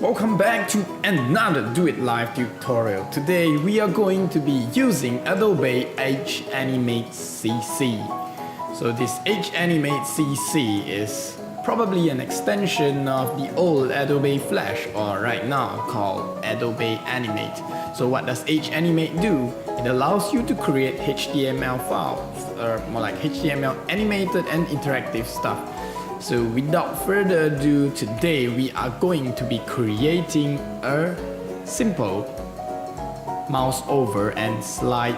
Welcome back to another Do It Live tutorial. Today we are going to be using Adobe Edge Animate CC. So this Edge Animate CC is probably an extension of the old Adobe Flash, or right now called Adobe Animate. So what does Edge Animate do? It allows you to create HTML files, or more like HTML animated and interactive stuff. So without further ado, today we are going to be creating a simple mouse over and slide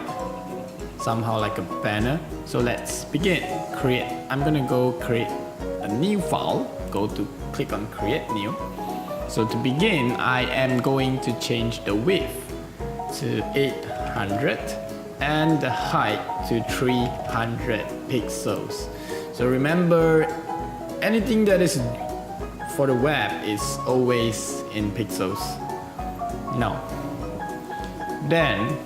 somehow like a banner. So let's begin. I'm gonna go create a new file. Click on create new. So to begin, I am going to change the width to 800 and the height to 300 pixels. So remember, anything that is for the web is always in pixels. Now, then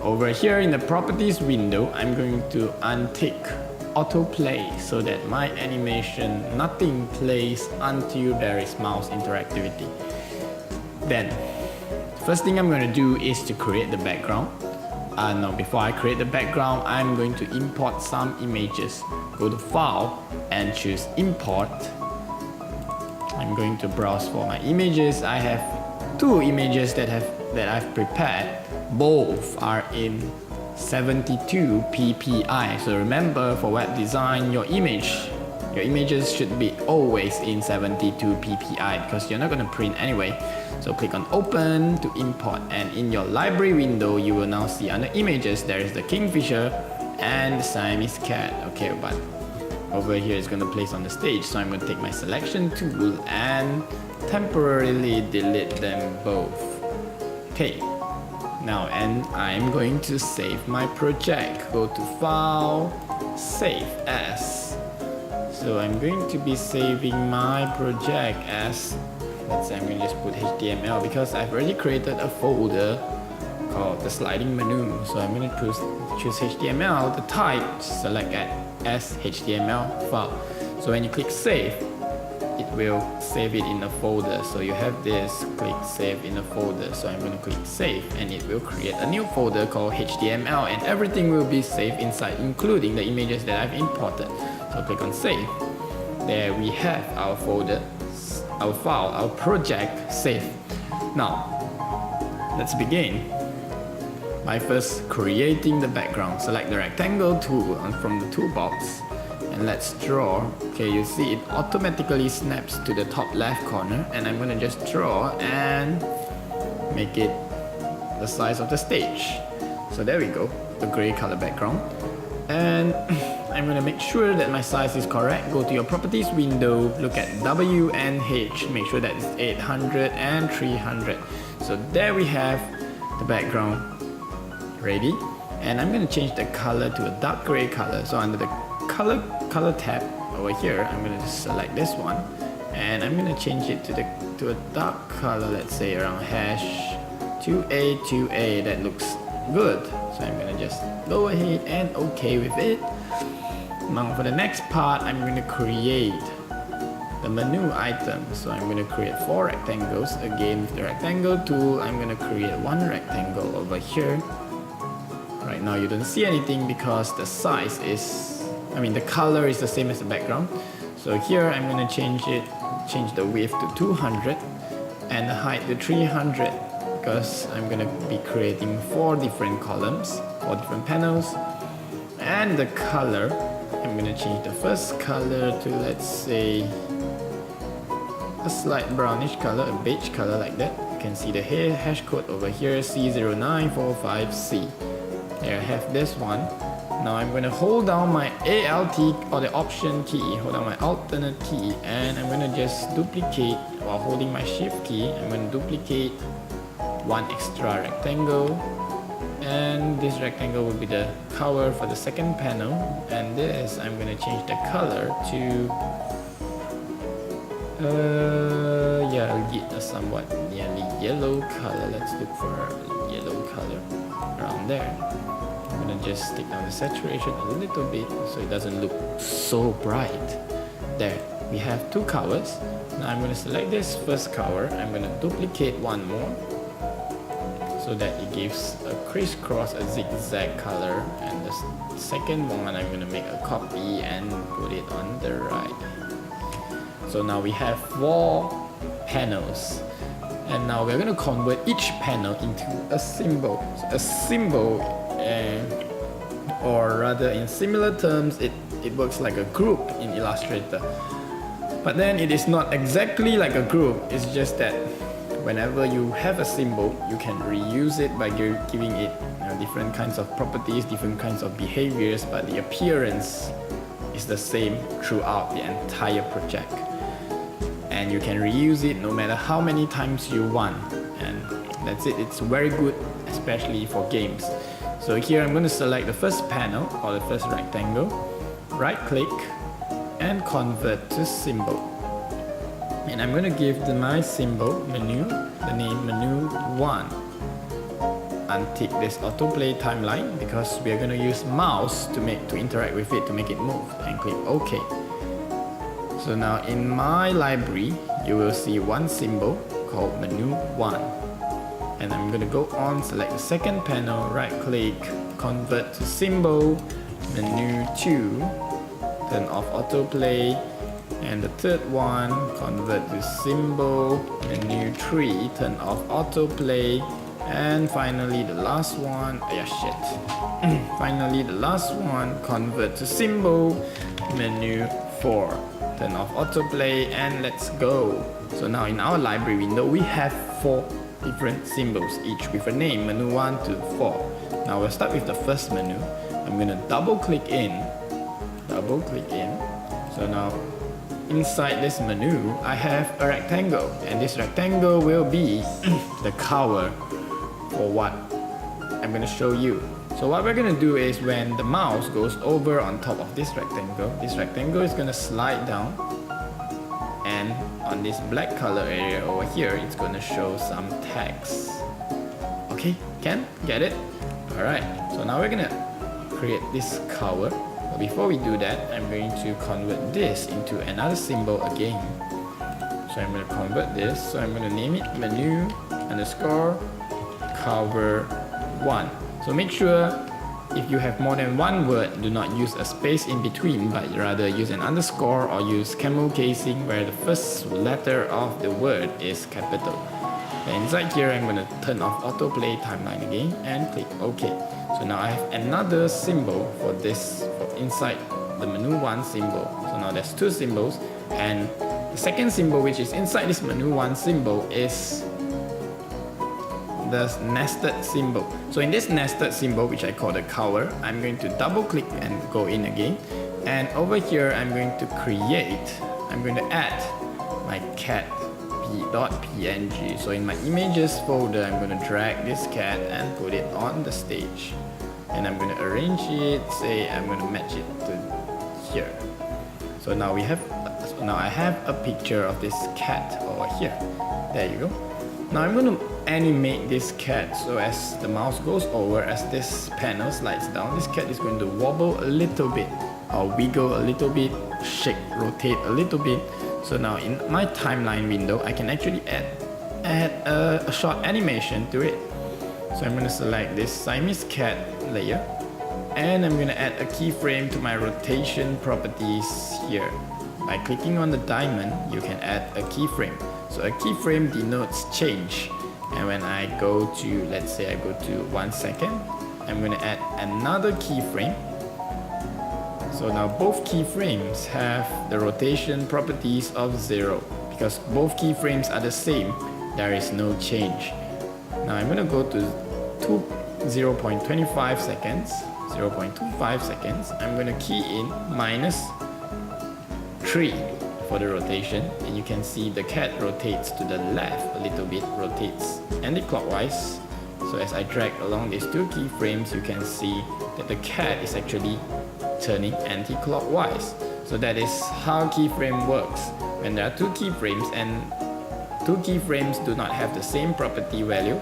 over here in the properties window, I'm going to untick autoplay so that my animation, nothing plays until there is mouse interactivity. Then, first thing I'm going to do is to create the background. Before I create the background, I'm going to import some images. Go to File and choose Import. I'm going to browse for my images. I have two images that I've prepared. Both are in 72 ppi. So remember, for web design, your images should be always in 72 ppi because you're not going to print anyway. So click on Open to import, and in your library window, you will now see under Images there is the Kingfisher and the Siamese cat. Okay, but over here it's going to place on the stage, so I'm going to take my selection tool and temporarily delete them both. Okay, now and I'm going to save my project. Go to File, Save As. So I'm going to be saving my project as, let's say I'm going to just put HTML because I've already created a folder called the sliding menu. So I'm going to choose HTML, the type, select as HTML file. So when you click save, it will save it in a folder. So you have this, click save in a folder. So I'm going to click save and it will create a new folder called HTML, and everything will be saved inside, including the images that I've imported. So click on save. There we have our folder, our file, our project saved. Now, let's begin by first creating the background. Select the rectangle tool from the toolbox and let's draw. Okay, you see it automatically snaps to the top left corner, and I'm gonna just draw and make it the size of the stage. So there we go, the gray color background. And I'm going to make sure that my size is correct. Go to your properties window, look at W and H, make sure that it's 800 and 300. So there we have the background ready. And I'm going to change the color to a dark gray color. So under the color tab over here, I'm going to just select this one and I'm going to change it to a dark color, let's say around hash 2A. That looks good. So I'm going to just go ahead and OK with it. Now for the next part, I'm going to create the menu item. So I'm going to create 4 rectangles. Again, with the rectangle tool, I'm going to create one rectangle over here. Right now you don't see anything because the size is, the color is the same as the background. So here I'm going to change the width to 200 and the height to 300. Because I'm going to be creating 4 different columns, 4 different panels. And the color, I'm going to change the first color to, let's say, a slight brownish color, a beige color like that. You can see the hash code over here, C0945C. There I have this one. Now I'm going to hold down my Alt or the Option key, hold down my alternate key, and I'm going to just duplicate while holding my Shift key. I'm going to duplicate one extra rectangle, and this rectangle will be the cover for the second panel, and this I'm going to change the color to a somewhat nearly yellow color. Let's look for a yellow color around there. I'm going to just stick down the saturation a little bit so it doesn't look so bright. There. we have two covers. Now I'm going to select this first cover. I'm going to duplicate one more so that it gives a crisscross, a zigzag color. And the second one, I'm going to make a copy and put it on the right. So now we have 4 panels. And now we're going to convert each panel into a symbol. So a symbol, or rather in similar terms, it works like a group in Illustrator. But then it is not exactly like a group. It's just that whenever you have a symbol, you can reuse it by giving it different kinds of properties, different kinds of behaviors, but the appearance is the same throughout the entire project. And you can reuse it no matter how many times you want. And that's it. It's very good, especially for games. So here I'm going to select the first panel or the first rectangle, right click and convert to symbol. And I'm going to give my symbol menu the name menu 1. Untick this autoplay timeline because we are going to use mouse to interact with it, to make it move, and click OK. So now in my library you will see one symbol called menu 1. And I'm going to go on, select the second panel, right click, convert to symbol, menu 2, turn off autoplay, and the third one, convert to symbol, menu 3, turn off autoplay, and finally the last one, finally the last one, convert to symbol, menu 4, turn off autoplay, and let's go. So now in our library window we have 4 different symbols, each with a name, menu 1 to 4. Now we'll start with the first menu. I'm going to double click in. So now inside this menu I have a rectangle, and this rectangle will be the cover for what I'm going to show you. So what we're going to do is when the mouse goes over on top of this rectangle is going to slide down, and on this black color area over here it's going to show some text. Okay, get it? Alright, so now we're going to create this cover. But before we do that, I'm going to convert this into another symbol again. So I'm going to convert this, so I'm going to name it menu underscore cover 1. So make sure if you have more than one word, do not use a space in between, but rather use an underscore or use camel casing where the first letter of the word is capital. And inside here, I'm going to turn off autoplay timeline again and click OK. So now I have another symbol for this inside the menu 1 symbol. So now there's 2 symbols, and the second symbol which is inside this menu 1 symbol is the nested symbol. So in this nested symbol, which I call the cover, I'm going to double click and go in again, and over here I'm going to add my cat.png. So in my images folder, I'm going to drag this cat and put it on the stage, and I'm going to arrange it, say I'm going to match it to here. So now I have a picture of this cat over here. There you go. Now I'm going to animate this cat, so as the mouse goes over, as this panel slides down, this cat is going to wobble a little bit, or wiggle a little bit, shake, rotate a little bit. So now in my timeline window, I can actually add a short animation to it. So I'm going to select this Siamese cat layer, and I'm going to add a keyframe to my rotation properties here. By clicking on the diamond, you can add a keyframe. So a keyframe denotes change, and when I go to, let's say I go to 1 second, I'm going to add another keyframe. So now both keyframes have the rotation properties of 0. Because both keyframes are the same, there is no change. Now I'm going to go to 0.25 seconds. I'm going to key in -3 for the rotation, and you can see the cat rotates to the left a little bit, rotates anti-clockwise. So as I drag along these 2 keyframes, you can see that the cat is actually turning anti-clockwise. So that is how keyframe works. When there are 2 keyframes and 2 keyframes do not have the same property value,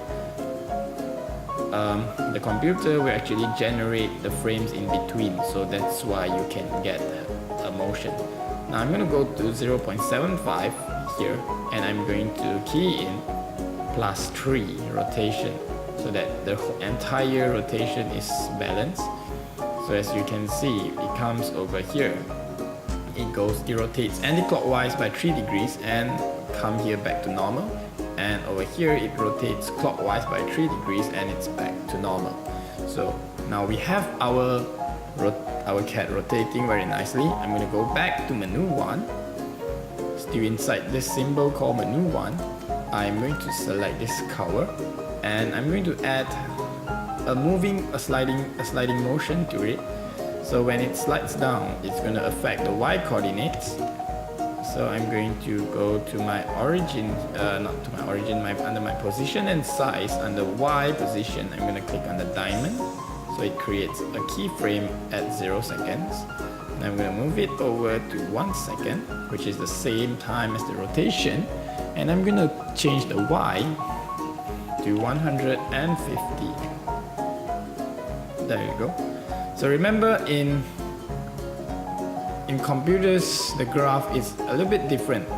the computer will actually generate the frames in between. So that's why you can get a motion. Now I'm going to go to 0.75 here, and I'm going to key in +3 rotation so that the entire rotation is balanced. So as you can see, it comes over here. It rotates anti-clockwise by 3 degrees and come here back to normal. And over here it rotates clockwise by 3 degrees and it's back to normal. So now we have our cat rotating very nicely. I'm going to go back to menu 1. Still inside this symbol called menu 1, I'm going to select this cover and I'm going to add a sliding motion to it. So when it slides down, it's going to affect the Y coordinates. So I'm going to go to my origin, under my position and size, under Y position, I'm going to click on the diamond. So it creates a keyframe at 0 seconds. And I'm going to move it over to 1 second, which is the same time as the rotation. And I'm going to change the Y to 150. There you go. So remember, in computers, the graph is a little bit different.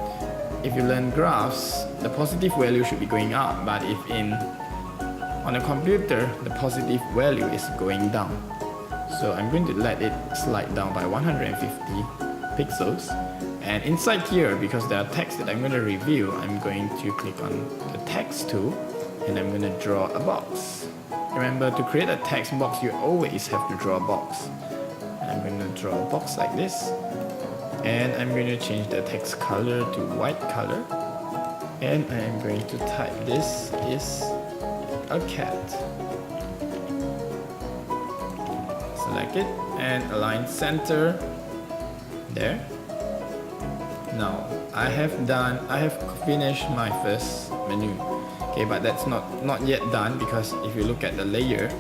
If you learn graphs, the positive value should be going up, but if on a computer, the positive value is going down. So I'm going to let it slide down by 150 pixels. And inside here, because there are text that I'm going to review, I'm going to click on the text tool and I'm going to draw a box. Remember, to create a text box, you always have to draw a box. I'm going to draw a box like this. And I'm going to change the text color to white color. And I'm going to type this is a cat. Select it and align center there. Now I have finished my first menu. Okay, but that's not yet done, because if you look at the layer,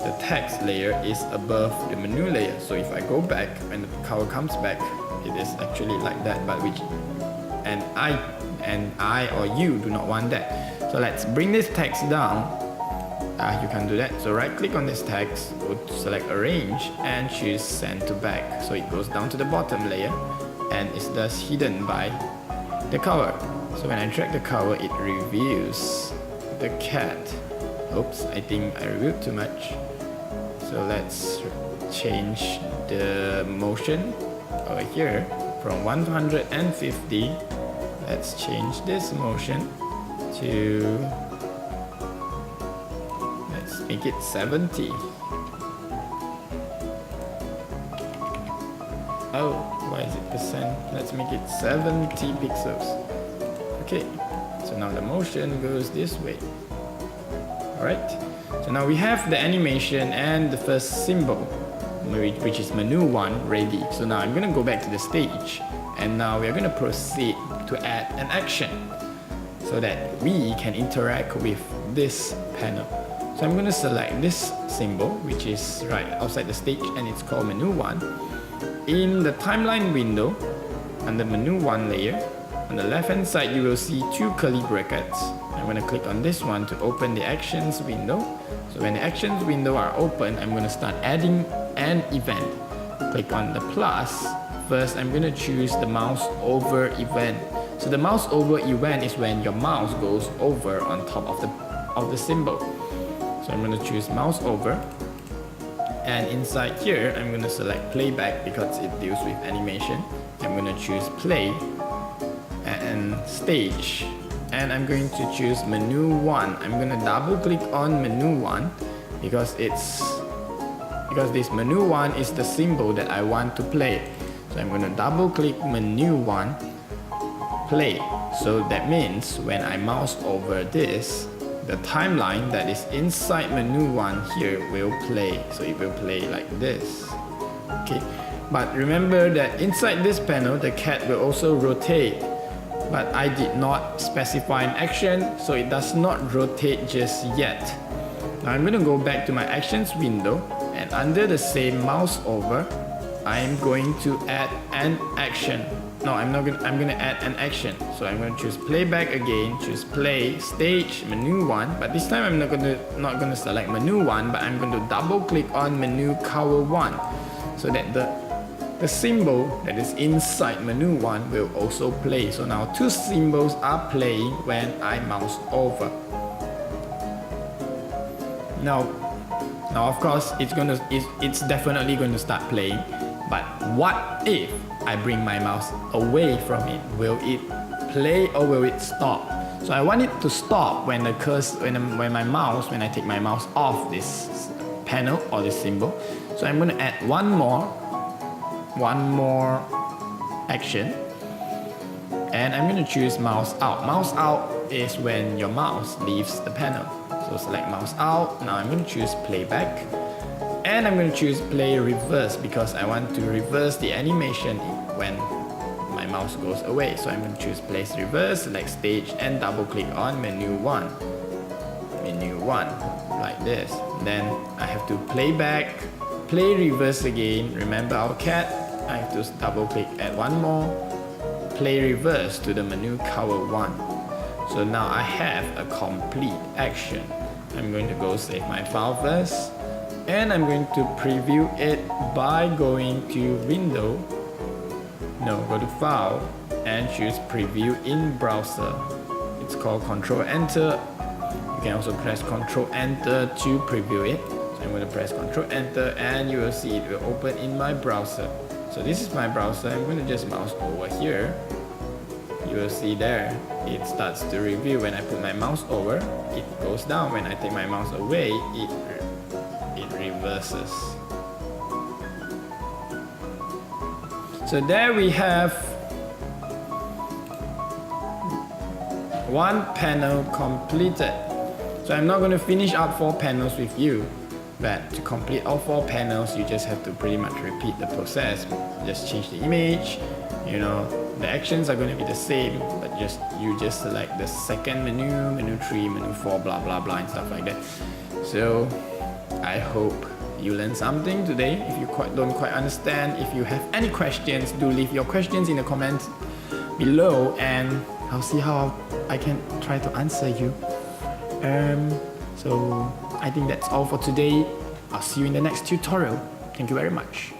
the text layer is above the menu layer. So if I go back, when the cover comes back, it is actually like that, but I or you do not want that. So let's bring this text down. You can do that. So right click on this text, go to select arrange and choose send to back. So it goes down to the bottom layer and is thus hidden by the cover. So when I drag the cover, it reveals the cat. Oops, I think I reviewed too much. So let's change the motion over here from 150. Let's change this motion to, let's make it 70. Oh, why is it percent? Let's make it 70 pixels. Okay, so now the motion goes this way. Alright, so now we have the animation and the first symbol, which is menu 1, ready. So now I'm going to go back to the stage, and now we are going to proceed to add an action so that we can interact with this panel. So I'm going to select this symbol, which is right outside the stage, and it's called menu 1. In the timeline window, under menu 1 layer, on the left hand side you will see 2 curly brackets. I'm going to click on this one to open the actions window. So when the actions window are open, I'm going to start adding an event. Click on the plus. First, I'm going to choose the mouse over event. So the mouse over event is when your mouse goes over on top of the symbol. So I'm going to choose mouse over. And inside here, I'm going to select playback because it deals with animation. I'm going to choose play and stage. And I'm going to choose menu 1. I'm going to double click on menu 1 because this menu 1 is the symbol that I want to play. So I'm going to double click menu 1, play. So that means when I mouse over this, the timeline that is inside menu 1 here will play. So it will play like this. Okay, but remember that inside this panel, the cat will also rotate. But I did not specify an action, so it does not rotate just yet. Now I'm going to go back to my actions window, and under the same mouse over, I'm going to add an action. No, I'm going to add an action. So I'm going to choose playback again, choose play, stage, menu 1. But this time I'm not going to select menu 1, but I'm going to double click on menu cover 1, so that the the symbol that is inside menu 1 will also play. So now 2 symbols are playing when I mouse over. Now of course it's definitely going to start playing, but what if I bring my mouse away from it? Will it play or will it stop? So I want it to stop when the when I take my mouse off this panel or this symbol. So I'm going to add one more action, and I'm going to choose mouse out. Mouse out is when your mouse leaves the panel. So select mouse out. Now I'm going to choose playback, and I'm going to choose play reverse because I want to reverse the animation when my mouse goes away. So I'm going to choose place reverse, select stage, and double click on menu 1 like this. Then I have to play back, play reverse again. Remember our cat, I have to double click, add one more, play reverse to the menu cover 1. So now I have a complete action. I'm going to go save my file first, and I'm going to preview it by going to Window, go to File, and choose Preview in Browser. It's called Control Enter. You can also press Control Enter to preview it. So I'm going to press Control Enter, and you will see it will open in my browser. So this is my browser. I'm going to just mouse over here. You will see there, it starts to review. When I put my mouse over, it goes down. When I take my mouse away, it reverses. So there we have one panel completed. So I'm not going to finish up 4 panels with you, but to complete all 4 panels, you just have to pretty much repeat the process. Just change the image, the actions are going to be the same, but you just select the second menu, menu 3, menu 4, blah blah blah, and stuff like that. So I hope you learned something today. If you don't quite understand, if you have any questions, do leave your questions in the comments below, and I'll see how I can try to answer you. So I think that's all for today. I'll see you in the next tutorial. Thank you very much.